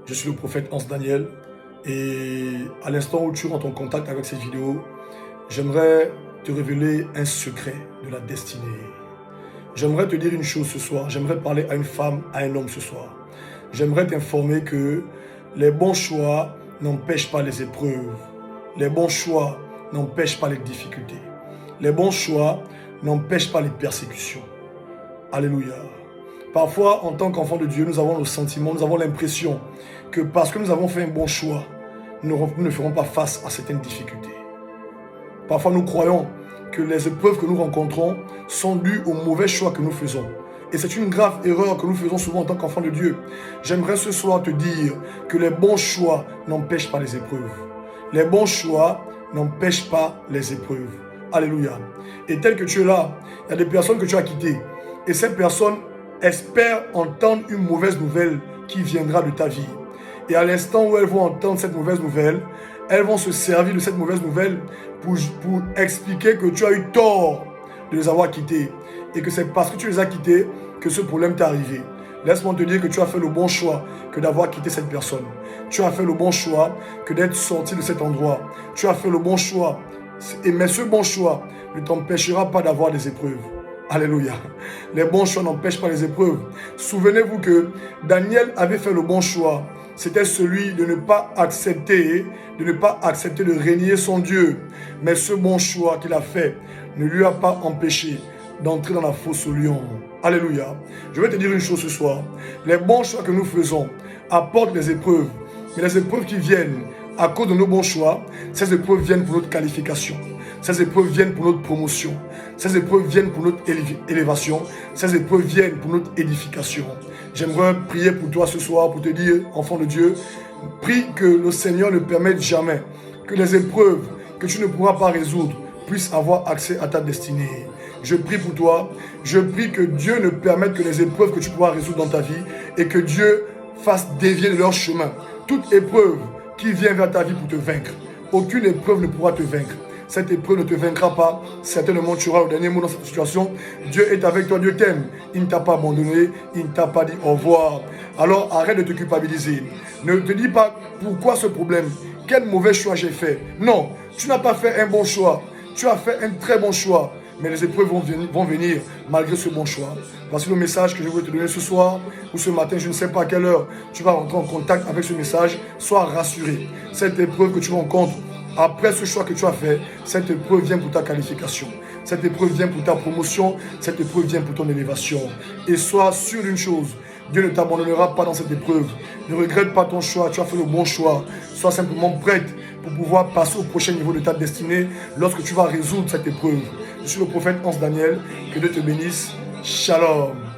Je suis le prophète Hans Daniel et à l'instant où tu rentres en contact avec cette vidéo, j'aimerais te révéler un secret de la destinée. J'aimerais te dire une chose ce soir, j'aimerais parler à une femme, à un homme ce soir. J'aimerais t'informer que les bons choix n'empêchent pas les épreuves. Les bons choix n'empêchent pas les difficultés. Les bons choix n'empêchent pas les persécutions. Alléluia. Parfois, en tant qu'enfant de Dieu, nous avons le sentiment, nous avons l'impression que parce que nous avons fait un bon choix, nous ne ferons pas face à certaines difficultés. Parfois, nous croyons que les épreuves que nous rencontrons sont dues aux mauvais choix que nous faisons. Et c'est une grave erreur que nous faisons souvent en tant qu'enfants de Dieu. J'aimerais ce soir te dire que les bons choix n'empêchent pas les épreuves. Les bons choix n'empêchent pas les épreuves. Alléluia. Et tel que tu es là, il y a des personnes que tu as quittées. Et ces personnes espèrent entendre une mauvaise nouvelle qui viendra de ta vie. Et à l'instant où elles vont entendre cette mauvaise nouvelle, elles vont se servir de cette mauvaise nouvelle pour expliquer que tu as eu tort de les avoir quittés. Et que c'est parce que tu les as quittés que ce problème t'est arrivé. Laisse-moi te dire que tu as fait le bon choix que d'avoir quitté cette personne. Tu as fait le bon choix que d'être sorti de cet endroit. Tu as fait le bon choix. Mais ce bon choix ne t'empêchera pas d'avoir des épreuves. Alléluia. Les bons choix n'empêchent pas les épreuves. Souvenez-vous que Daniel avait fait le bon choix. C'était celui de ne pas accepter de régner son Dieu. Mais ce bon choix qu'il a fait ne lui a pas empêché d'entrer dans la fosse au lion. Alléluia. Je vais te dire une chose ce soir. Les bons choix que nous faisons apportent des épreuves. Mais les épreuves qui viennent à cause de nos bons choix, ces épreuves viennent pour notre qualification. Ces épreuves viennent pour notre promotion. Ces épreuves viennent pour notre élévation. Ces épreuves viennent pour notre édification. J'aimerais prier pour toi ce soir pour te dire, enfant de Dieu, prie que le Seigneur ne permette jamais que les épreuves que tu ne pourras pas résoudre puissent avoir accès à ta destinée. Je prie pour toi. Je prie que Dieu ne permette que les épreuves que tu pourras résoudre dans ta vie et que Dieu fasse dévier de leur chemin toute épreuve qui vient vers ta vie pour te vaincre. Aucune épreuve ne pourra te vaincre. Cette épreuve ne te vaincra pas. Certainement, tu auras le dernier mot dans cette situation. Dieu est avec toi, Dieu t'aime. Il ne t'a pas abandonné, il ne t'a pas dit au revoir. Alors arrête de te culpabiliser. Ne te dis pas pourquoi ce problème, quel mauvais choix j'ai fait. Non, tu n'as pas fait un bon choix. Tu as fait un très bon choix. Mais les épreuves vont venir malgré ce bon choix. Voici le message que je voulais te donner ce soir ou ce matin, je ne sais pas à quelle heure tu vas rentrer en contact avec ce message. Sois rassuré. Cette épreuve que tu rencontres après ce choix que tu as fait, cette épreuve vient pour ta qualification. Cette épreuve vient pour ta promotion. Cette épreuve vient pour ton élévation. Et sois sûr d'une chose, Dieu ne t'abandonnera pas dans cette épreuve. Ne regrette pas ton choix, tu as fait le bon choix. Sois simplement prête pour pouvoir passer au prochain niveau de ta destinée lorsque tu vas résoudre cette épreuve. Je suis le prophète Hans Daniel. Que Dieu te bénisse. Shalom.